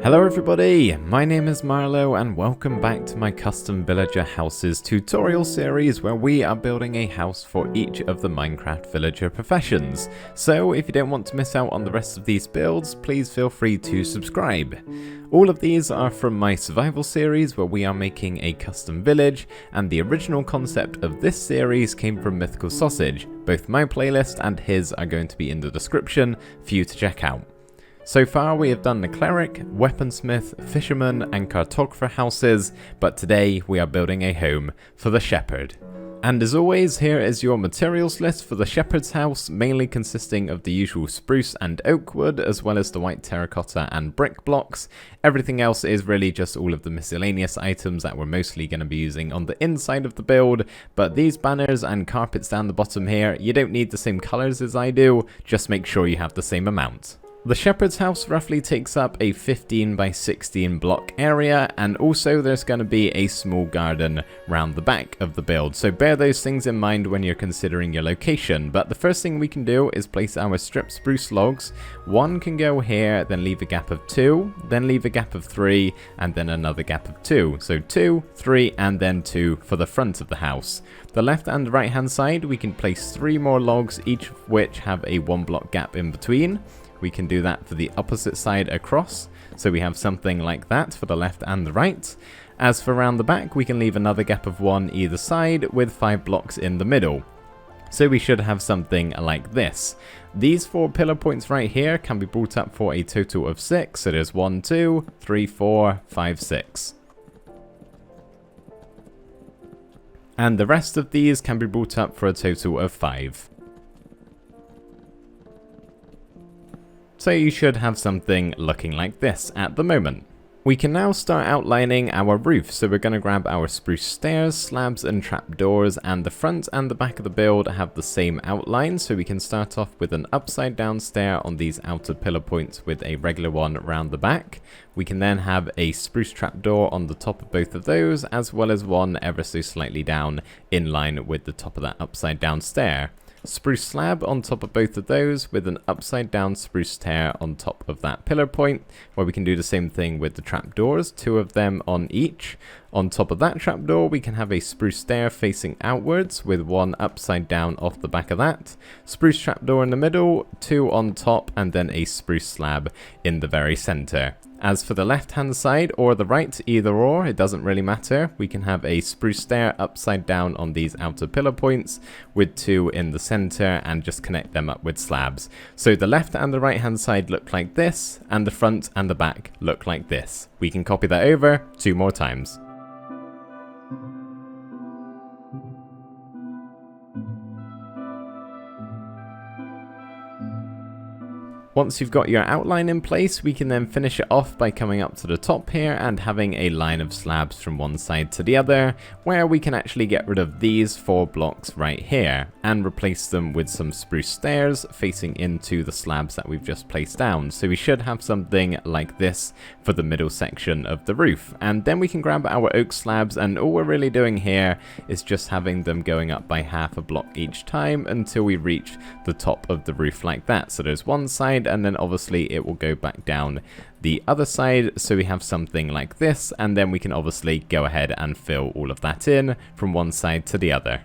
Hello everybody, my name is Marlo and welcome back to my custom villager houses tutorial series where we are building a house for each of the Minecraft villager professions. So if you don't want to miss out on the rest of these builds, please feel free to subscribe. All of these are from my survival series where we are making a custom village, and the original concept of this series came from Mythical Sausage. Both my playlist and his are going to be in the description for you to check out. So far we have done the Cleric, Weaponsmith, Fisherman and Cartographer houses, but today we are building a home for the Shepard. And as always, here is your materials list for the Shepard's house, mainly consisting of the usual spruce and oak wood, as well as the white terracotta and brick blocks. Everything else is really just all of the miscellaneous items that we're mostly going to be using on the inside of the build, but these banners and carpets down the bottom here, you don't need the same colours as I do, just make sure you have the same amount. The Shepherd's house roughly takes up a 15 by 16 block area, and also there's going to be a small garden round the back of the build, so bear those things in mind when you're considering your location. But the first thing we can do is place our strip spruce logs. One can go here, then leave a gap of 2, then leave a gap of 3, and then another gap of 2. So 2, 3, and then 2 for the front of the house. The left and right hand side we can place 3 more logs, each of which have a 1 block gap in between. We can do that for the opposite side across, so we have something like that for the left and the right. As for round the back, we can leave another gap of 1 either side with 5 blocks in the middle. So we should have something like this. These 4 pillar points right here can be brought up for a total of 6, so there's 1, 2, 3, 4, 5, 6. And the rest of these can be brought up for a total of 5. So you should have something looking like this at the moment. We can now start outlining our roof, so we're going to grab our spruce stairs, slabs and trapdoors, and the front and the back of the build have the same outline, so we can start off with an upside down stair on these outer pillar points with a regular one around the back. We can then have a spruce trapdoor on the top of both of those, as well as one ever so slightly down in line with the top of that upside down stair. Spruce slab on top of both of those with an upside down spruce stair on top of that pillar point, where we can do the same thing with the trapdoors, 2 of them on each. On top of that trapdoor we can have a spruce stair facing outwards with 1 upside down off the back of that. Spruce trapdoor in the middle, 2 on top, and then a spruce slab in the very centre. As for the left hand side or the right, either or, it doesn't really matter. We can have a spruce stair upside down on these outer pillar points with 2 in the center and just connect them up with slabs. So the left and the right hand side look like this, and the front and the back look like this. We can copy that over 2 more times. Once you've got your outline in place, we can then finish it off by coming up to the top here and having a line of slabs from one side to the other, where we can actually get rid of these 4 blocks right here and replace them with some spruce stairs facing into the slabs that we've just placed down. So we should have something like this for the middle section of the roof. And then we can grab our oak slabs, and all we're really doing here is just having them going up by half a block each time until we reach the top of the roof like that. So there's one side, and then obviously it will go back down the other side, so we have something like this, and then we can obviously go ahead and fill all of that in from one side to the other.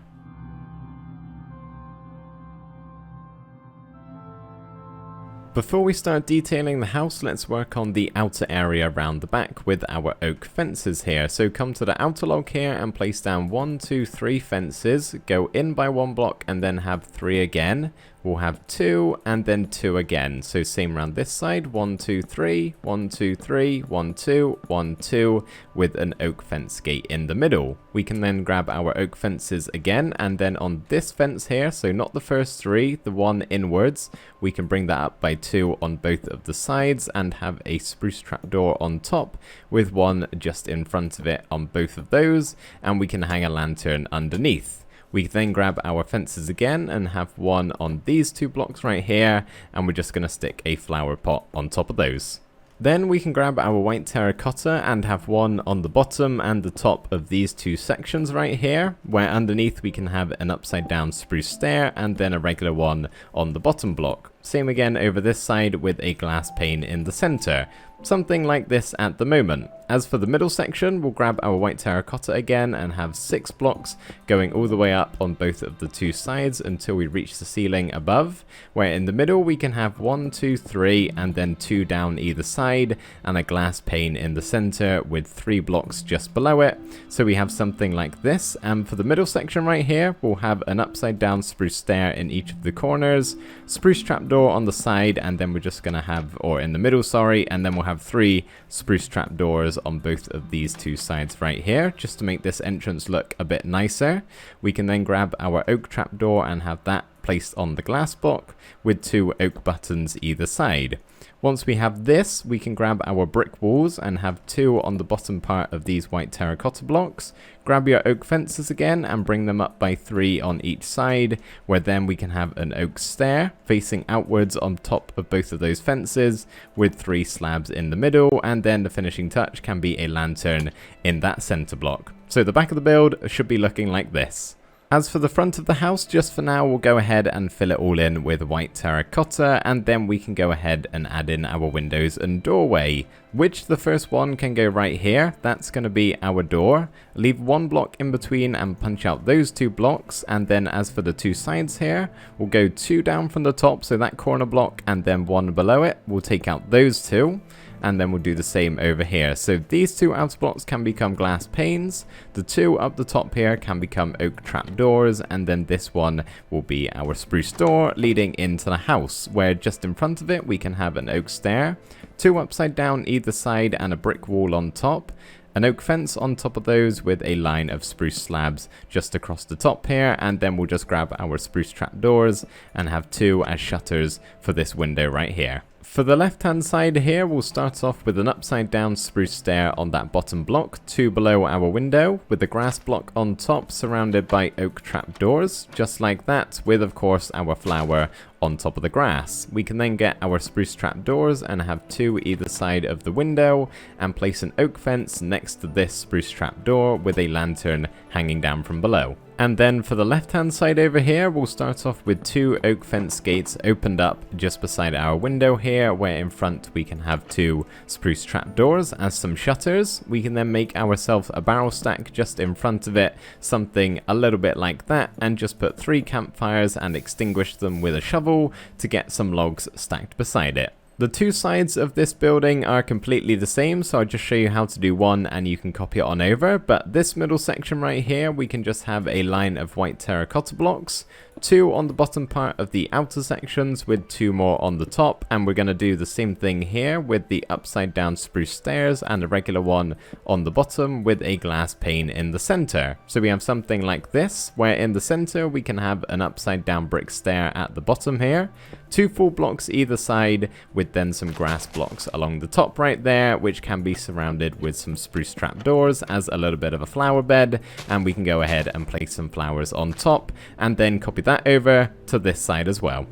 Before we start detailing the house, let's work on the outer area around the back with our oak fences here. So come to the outer log here and place down 1, 2, 3 fences, go in by 1 block and then have 3 again. We'll have 2 and then 2 again. So same around this side, 1, 2, 3, 1, 2, 3, 1, 2, 1, 2 with an oak fence gate in the middle. We can then grab our oak fences again, and then on this fence here, so not the first 3, the one inwards, we can bring that up by 2 on both of the sides and have a spruce trapdoor on top with 1 just in front of it on both of those, and we can hang a lantern underneath. We then grab our fences again and have 1 on these 2 blocks right here, and we're just going to stick a flower pot on top of those. Then we can grab our white terracotta and have 1 on the bottom and the top of these 2 sections right here, where underneath we can have an upside down spruce stair and then a regular one on the bottom block. Same again over this side with a glass pane in the center. Something like this at the moment. As for the middle section, we'll grab our white terracotta again and have 6 blocks going all the way up on both of the 2 sides until we reach the ceiling above, where in the middle we can have 1, 2, 3 and then 2 down either side and a glass pane in the center with 3 blocks just below it. So we have something like this, and for the middle section right here, we'll have an upside down spruce stair in each of the corners, spruce trapdoor on the side, and then we're just going to have, or in the middle, sorry, and then we'll have 3 spruce trapdoors on both of these 2 sides right here, just to make this entrance look a bit nicer. We can then grab our oak trapdoor and have that placed on the glass block with 2 oak buttons either side. Once we have this, we can grab our brick walls and have 2 on the bottom part of these white terracotta blocks. Grab your oak fences again and bring them up by 3 on each side, where then we can have an oak stair facing outwards on top of both of those fences with 3 slabs in the middle, and then the finishing touch can be a lantern in that center block. So the back of the build should be looking like this. As for the front of the house, just for now, we'll go ahead and fill it all in with white terracotta, and then we can go ahead and add in our windows and doorway, which the first one can go right here. That's going to be our door. Leave 1 block in between and punch out those 2 blocks, and then as for the 2 sides here, we'll go 2 down from the top, so that corner block, and then 1 below it. We'll take out those 2. And then we'll do the same over here. So these 2 outer blocks can become glass panes, the 2 up the top here can become oak trapdoors, and then this one will be our spruce door leading into the house, where just in front of it we can have an oak stair, 2 upside down either side and a brick wall on top, an oak fence on top of those with a line of spruce slabs just across the top here, and then we'll just grab our spruce trapdoors and have 2 as shutters for this window right here. For the left hand side here, we'll start off with an upside down spruce stair on that bottom block, 2 below our window, with the grass block on top surrounded by oak trapdoors, just like that, with of course our flower on top of the grass. We can then get our spruce trapdoors and have 2 either side of the window, and place an oak fence next to this spruce trapdoor with a lantern hanging down from below. And then for the left hand side over here, we'll start off with 2 oak fence gates opened up just beside our window here, where in front we can have 2 spruce trapdoors as some shutters. We can then make ourselves a barrel stack just in front of it, something a little bit like that, and just put 3 campfires and extinguish them with a shovel to get some logs stacked beside it. The 2 sides of this building are completely the same, so I'll just show you how to do one and you can copy it on over, but this middle section right here, we can just have a line of white terracotta blocks, 2 on the bottom part of the outer sections with 2 more on the top, and we're going to do the same thing here with the upside down spruce stairs and a regular one on the bottom with a glass pane in the center. So we have something like this, where in the center we can have an upside down brick stair at the bottom here, 2 full blocks either side with then some grass blocks along the top right there, which can be surrounded with some spruce trapdoors as a little bit of a flower bed, and we can go ahead and place some flowers on top and then copy that over to this side as well.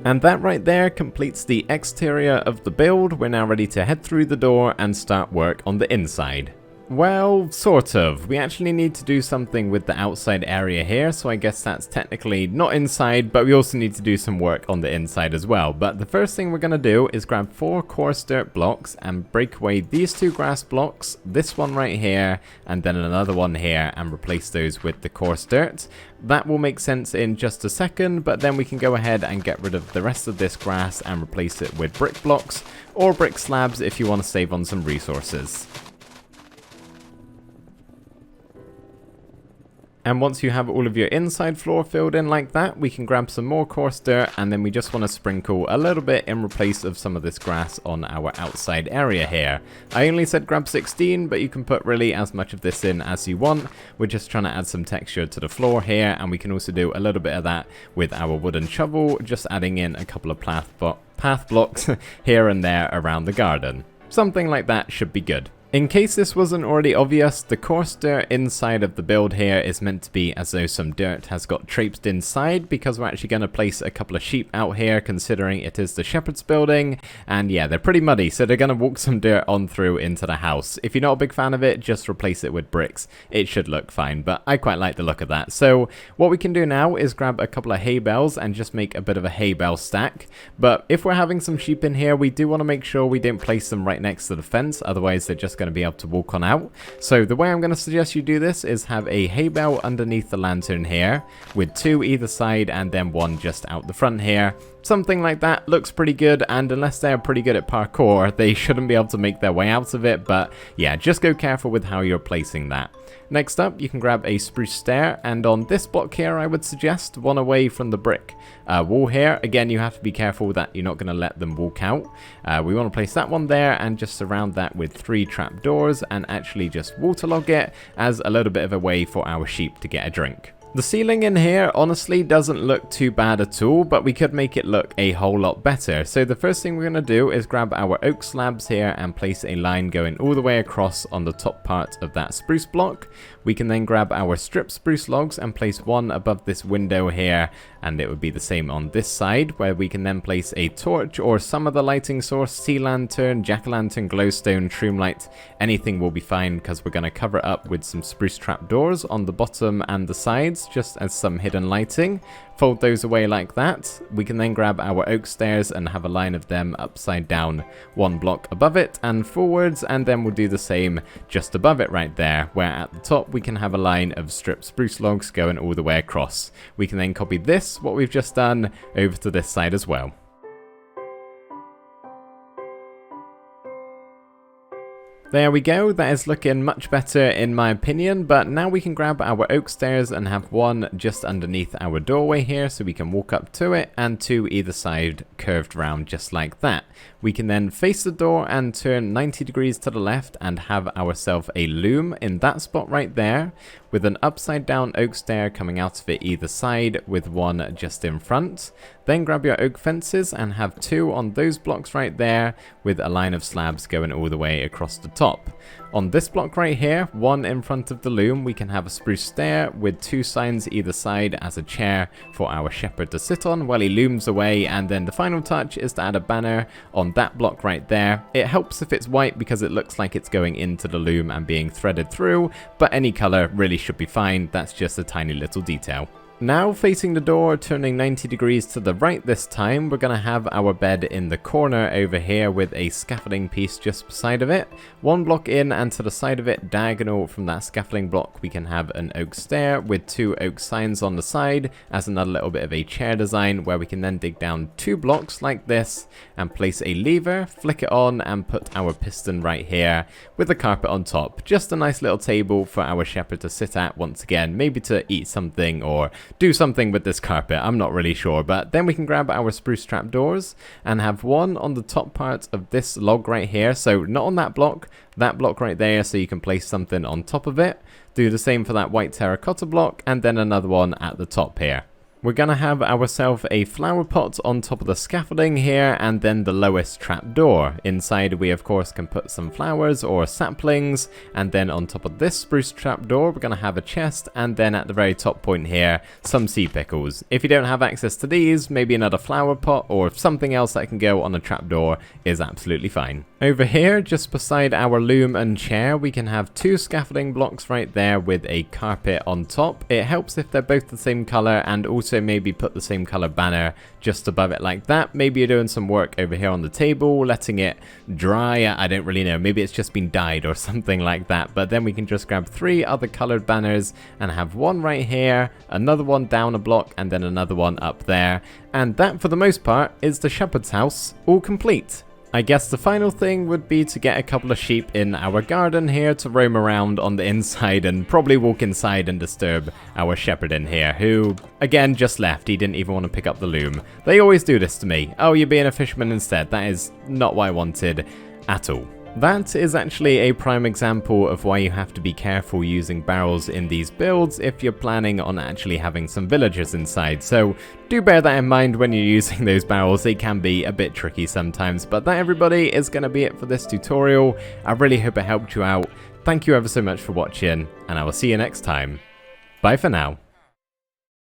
And that right there completes the exterior of the build. We're now ready to head through the door and start work on the inside. Well, sort of. We actually need to do something with the outside area here, so I guess that's technically not inside, but we also need to do some work on the inside as well. But the first thing we're going to do is grab 4 coarse dirt blocks and break away these 2 grass blocks, this one right here, and then another one here, and replace those with the coarse dirt. That will make sense in just a second, but then we can go ahead and get rid of the rest of this grass and replace it with brick blocks, or brick slabs if you want to save on some resources. And once you have all of your inside floor filled in like that, we can grab some more coarse dirt, and then we just want to sprinkle a little bit in replace of some of this grass on our outside area here. I only said grab 16, but you can put really as much of this in as you want. We're just trying to add some texture to the floor here, and we can also do a little bit of that with our wooden shovel, just adding in a couple of path blocks here and there around the garden. Something like that should be good. In case this wasn't already obvious, the coarse dirt inside of the build here is meant to be as though some dirt has got traipsed inside, because we're actually going to place a couple of sheep out here considering it is the shepherd's building, and yeah, they're pretty muddy, so they're going to walk some dirt on through into the house. If you're not a big fan of it, just replace it with bricks. It should look fine, but I quite like the look of that. So what we can do now is grab a couple of hay bales and just make a bit of a hay bale stack, but if we're having some sheep in here, we do want to make sure we don't place them right next to the fence, otherwise they're just going to be able to walk on out. So the way I'm going to suggest you do this is have a hay bale underneath the lantern here, with 2 either side and then 1 just out the front here. Something like that looks pretty good, and unless they're pretty good at parkour, they shouldn't be able to make their way out of it, but yeah, just go careful with how you're placing that. Next up, you can grab a spruce stair, and on this block here, I would suggest one away from the brick wall here. Again, you have to be careful that you're not going to let them walk out. We want to place that one there and just surround that with 3 trapdoors and actually just waterlog it as a little bit of a way for our sheep to get a drink. The ceiling in here honestly doesn't look too bad at all, but we could make it look a whole lot better. So the first thing we're going to do is grab our oak slabs here and place a line going all the way across on the top part of that spruce block. We can then grab our strip spruce logs and place 1 above this window here, and it would be the same on this side, where we can then place a torch or some other lighting source, sea lantern, jack-o'-lantern, glowstone, shroom light, anything will be fine, because we're going to cover it up with some spruce trapdoors on the bottom and the sides, just as some hidden lighting. Fold those away like that. We can then grab our oak stairs and have a line of them upside down, 1 block above it and forwards, and then we'll do the same just above it right there, where at the top we can have a line of strip spruce logs going all the way across. We can then copy this, what we've just done, over to this side as well. There we go, that is looking much better in my opinion, but now we can grab our oak stairs and have 1 just underneath our doorway here so we can walk up to it, and 2 either side curved round just like that. We can then face the door and turn 90 degrees to the left and have ourselves a loom in that spot right there, with an upside down oak stair coming out of it either side with 1 just in front. Then grab your oak fences and have 2 on those blocks right there, with a line of slabs going all the way across the top. On this block right here, 1 in front of the loom, we can have a spruce stair with 2 signs either side as a chair for our shepherd to sit on while he looms away, and then the final touch is to add a banner on that block right there. It helps if it's white because it looks like it's going into the loom and being threaded through, but any color really should be fine. That's just a tiny little detail. Now facing the door, turning 90 degrees to the right this time, we're going to have our bed in the corner over here with a scaffolding piece just beside of it. 1 block in and to the side of it, diagonal from that scaffolding block, we can have an oak stair with 2 oak signs on the side as another little bit of a chair design, where we can then dig down 2 blocks like this and place a lever, flick it on and put our piston right here with the carpet on top. Just a nice little table for our shepherd to sit at once again, maybe to eat something or do something with this carpet, I'm not really sure. But then we can grab our spruce trapdoors and have 1 on the top part of this log right here, so not on that block right there, so you can place something on top of it. Do the same for that white terracotta block, and then another one at the top here. We're going to have ourselves a flower pot on top of the scaffolding here, and then the lowest trapdoor. Inside we of course can put some flowers or saplings, and then on top of this spruce trapdoor we're going to have a chest, and then at the very top point here some sea pickles. If you don't have access to these, maybe another flower pot or something else that can go on a trapdoor is absolutely fine. Over here, just beside our loom and chair, we can have 2 scaffolding blocks right there with a carpet on top. It helps if they're both the same color, and also maybe put the same color banner just above it like that. Maybe you're doing some work over here on the table, letting it dry, I don't really know, maybe it's just been dyed or something like that. But then we can just grab 3 other colored banners and have 1 right here, another one down a block, and then another one up there. And that, for the most part, is the shepherd's house all complete. I guess the final thing would be to get a couple of sheep in our garden here to roam around on the inside and probably walk inside and disturb our shepherd in here, who, again, just left. He didn't even want to pick up the loom. They always do this to me. Oh, you're being a fisherman instead. That is not what I wanted at all. That is actually a prime example of why you have to be careful using barrels in these builds if you're planning on actually having some villagers inside, so do bear that in mind when you're using those barrels. They can be a bit tricky sometimes, but that, everybody, is going to be it for this tutorial. I really hope it helped you out. Thank you ever so much for watching, and I will see you next time. Bye for now.